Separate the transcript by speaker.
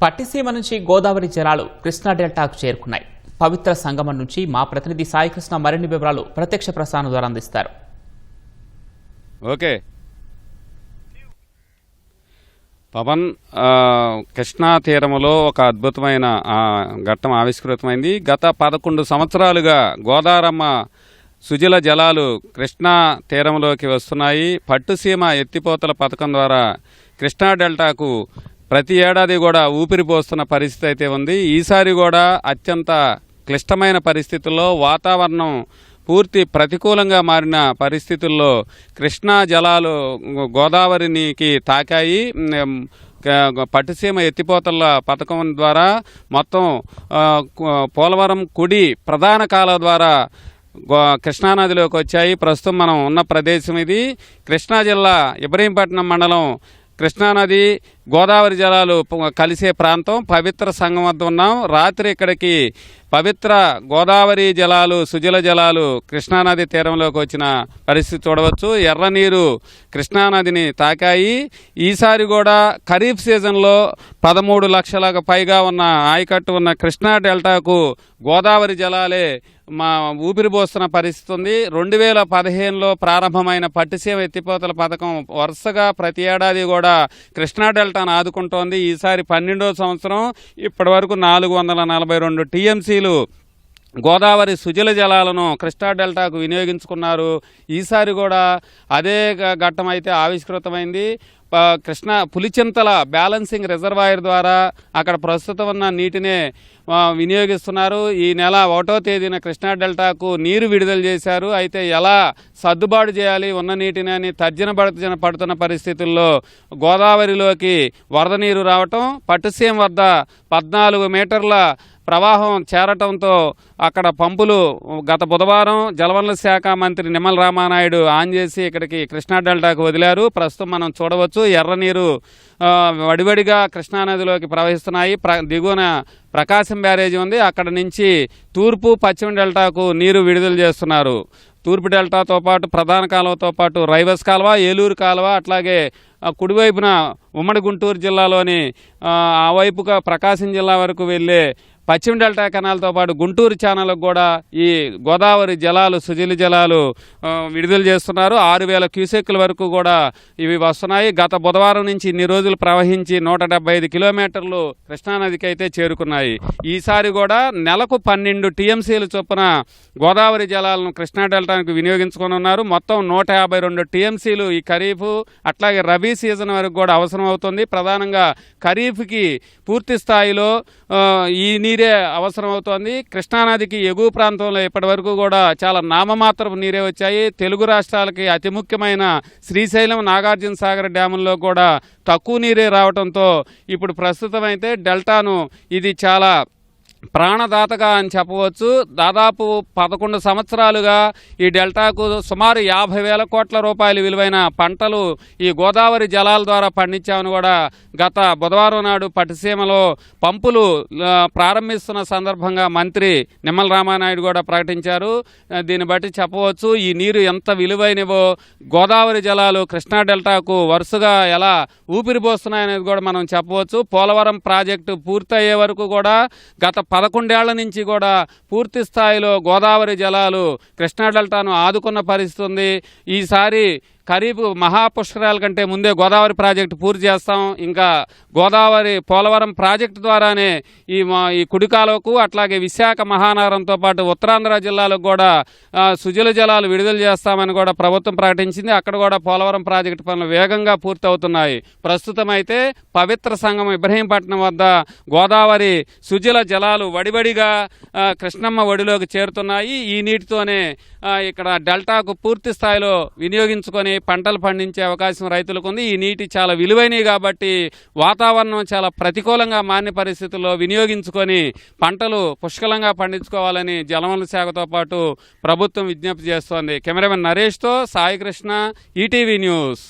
Speaker 1: పట్టిసీమ నుంచి గోదావరి జలాలు కృష్ణా డెల్టాకు చేరుకున్నాయి. పవిత్ర సంగమం నుంచి మా ప్రతినిధి సాయికృష్ణ మరిన్ని వివరాలు ప్రత్యక్ష ప్రసారం ద్వారా అందిస్తారు.
Speaker 2: ఓకే పవన్, కృష్ణా తీరములో ఒక అద్భుతమైన ఘట్టం ఆవిష్కృతమైంది. గత 11 సంవత్సరాలుగా గోదారమ్మ సుజల జలాలు కృష్ణా తీరంలోకి వస్తున్నాయి. పట్టుసీమ ఎత్తిపోతల పథకం ద్వారా కృష్ణా డెల్టాకు ప్రతి ఏడాది కూడా ఊపిరిపోస్తున్న పరిస్థితి అయితే ఉంది. ఈసారి కూడా అత్యంత క్లిష్టమైన పరిస్థితుల్లో వాతావరణం పూర్తి ప్రతికూలంగా మారిన పరిస్థితుల్లో కృష్ణా జలాలు గోదావరికి తాకాయి. పట్టుసీమ ఎత్తిపోతల పథకం ద్వారా మొత్తం పోలవరం కుడి ప్రధాన కాలువ ద్వారా కృష్ణానదిలోకి వచ్చాయి. ప్రస్తుతం మనం ఉన్న ప్రదేశం ఇది. కృష్ణా జిల్లా ఇబ్రహీంపట్నం మండలం కృష్ణానది గోదావరి జలాలు కలిసే ప్రాంతం పవిత్ర సంగమం వద్ద ఉన్నాం. రాత్రి ఇక్కడికి పవిత్ర గోదావరి జలాలు సుజల జలాలు కృష్ణానది తీరంలోకి వచ్చిన పరిస్థితి చూడవచ్చు. ఎర్ర నీరు కృష్ణానదిని తాకాయి. ఈసారి కూడా ఖరీఫ్ సీజన్లో 13 లక్షలకు పైగా ఉన్న ఆయకట్టు ఉన్న కృష్ణా డెల్టాకు గోదావరి జలాలే ఊపిరిపోస్తున్న పరిస్థితి ఉంది. 2015లో ప్రారంభమైన పట్టుసీమ ఎత్తిపోతల పథకం వరుసగా ప్రతి ఏడాది కూడా కృష్ణా డెల్టాను ఆదుకుంటోంది. ఈసారి 12వ సంవత్సరం ఇప్పటి వరకు 442 టీఎంసీలు గోదావరి సుజల జలాలను కృష్ణా డెల్టాకు వినియోగించుకున్నారు. ఈసారి కూడా అదే ఘట్టం అయితే ఆవిష్కృతమైంది. కృష్ణా పులిచింతల బ్యాలెన్సింగ్ రిజర్వాయర్ ద్వారా అక్కడ ప్రస్తుతం ఉన్న నీటినే వినియోగిస్తున్నారు. ఈ నెల 1వ తేదీన కృష్ణా డెల్టాకు నీరు విడుదల చేశారు. అయితే ఎలా సర్దుబాటు చేయాలి ఉన్న నీటిని అని తర్జన పడుతున్న పరిస్థితుల్లో గోదావరిలోకి వరద నీరు రావటం, పట్టుసీమ వద్ద 14 మీటర్ల ప్రవాహం చేరటంతో అక్కడ పంపులు గత బుధవారం జలవనరుల శాఖ మంత్రి నిమ్మల రామానాయుడు ఆన్ చేసి ఇక్కడికి కృష్ణా డెల్టాకు వదిలారు. ప్రస్తుతం మనం చూడవచ్చు ఎర్ర నీరు వడివడిగా కృష్ణానదిలోకి ప్రవహిస్తున్నాయి. దిగువన ప్రకాశం బ్యారేజీ ఉంది. అక్కడ నుంచి తూర్పు పశ్చిమ డెల్టాకు నీరు విడుదల చేస్తున్నారు. తూర్పు డెల్టాతో పాటు ప్రధాన కాలువతో పాటు రైవస్ కాలువ, ఏలూరు కాలువ, అట్లాగే కుడివైపున ఉమ్మడి గుంటూరు జిల్లాలోని ఆ వైపుగా ప్రకాశం జిల్లా వరకు వెళ్ళే పశ్చిమ డెల్టా కెనాల్తో పాటు గుంటూరు ఛానల్కు కూడా ఈ గోదావరి జలాలు సుజల జలాలు విడుదల చేస్తున్నారు. 6000 క్యూసెక్కుల వరకు కూడా ఇవి వస్తున్నాయి. గత బుధవారం నుంచి ఇన్ని రోజులు ప్రవహించి 175 కిలోమీటర్లు కృష్ణానదికి అయితే చేరుకున్నాయి. ఈసారి కూడా నెలకు 12 టీఎంసీల చొప్పున గోదావరి జలాలను కృష్ణా డెల్టానికి వినియోగించుకొని ఉన్నారు. మొత్తం 152 టీఎంసీలు ఈ ఖరీఫ్ అట్లాగే రబీ సీజన్ వరకు కూడా అవసరం అవుతుంది. ప్రధానంగా ఖరీఫ్కి పూర్తి స్థాయిలో ఈ నీరే అవసరం అవుతోంది. కృష్ణానదికి ఎగువ ప్రాంతంలో ఇప్పటి వరకు కూడా చాలా నామమాత్రపు నీరే వచ్చాయి. తెలుగు రాష్ట్రాలకి అతి ముఖ్యమైన శ్రీశైలం, నాగార్జున సాగర్ డ్యాముల్లో కూడా తక్కువ నీరే రావడంతో ఇప్పుడు ప్రస్తుతం అయితే డెల్టాను ఇది చాలా ప్రాణదాతగా అని చెప్పవచ్చు. దాదాపు 11 సంవత్సరాలుగా ఈ డెల్టాకు సుమారు 50,000 కోట్ల రూపాయల విలువైన పంటలు ఈ గోదావరి జలాల ద్వారా పండించామని కూడా గత బుధవారం నాడు పట్టుసీమలో పంపులు ప్రారంభిస్తున్న సందర్భంగా మంత్రి నిమ్మల రామానాయుడు కూడా ప్రకటించారు. దీన్ని బట్టి చెప్పవచ్చు ఈ నీరు ఎంత విలువైనవో. గోదావరి జలాలు కృష్ణా డెల్టాకు వరుసగా ఎలా ఊపిరిపోస్తున్నాయనేది కూడా మనం చెప్పవచ్చు. పోలవరం ప్రాజెక్టు పూర్తయ్యే వరకు కూడా గత 11 ఏళ్ల నుంచి కూడా పూర్తి స్థాయిలో గోదావరి జలాలు కృష్ణా డెల్టాను ఆదుకున్న పరిస్థితి ఉంది. ఈసారి ఖరీఫ్ మహాపుష్కరాల కంటే ముందే గోదావరి ప్రాజెక్టు పూర్తి చేస్తాం. ఇంకా గోదావరి పోలవరం ప్రాజెక్టు ద్వారానే ఈ కుడి కాలువకు అట్లాగే విశాఖ మహానగరంతో పాటు ఉత్తరాంధ్ర జిల్లాలకు కూడా సుజల జలాలు విడుదల చేస్తామని కూడా ప్రభుత్వం ప్రకటించింది. అక్కడ కూడా పోలవరం ప్రాజెక్టు పనులు వేగంగా పూర్తి అవుతున్నాయి. ప్రస్తుతం అయితే పవిత్ర సంగమం ఇబ్రహీంపట్నం వద్ద గోదావరి సుజల జలాలు వడివడిగా కృష్ణమ్మ ఒడిలోకి చేరుతున్నాయి. ఈ నీటితోనే ఇక్కడ డెల్టాకు పూర్తి స్థాయిలో వినియోగించుకొని పంటలు పండించే అవకాశం రైతులకు ఉంది. ఈ నీటి చాలా విలువైనవి కాబట్టి వాతావరణం చాలా ప్రతికూలంగా మారిన పరిస్థితుల్లో వినియోగించుకొని పంటలు పుష్కలంగా పండించుకోవాలని జలవనరుల శాఖతో పాటు ప్రభుత్వం విజ్ఞప్తి చేస్తోంది. కెమెరామెన్ నరేష్తో సాయికృష్ణ, ఈటీవీ న్యూస్.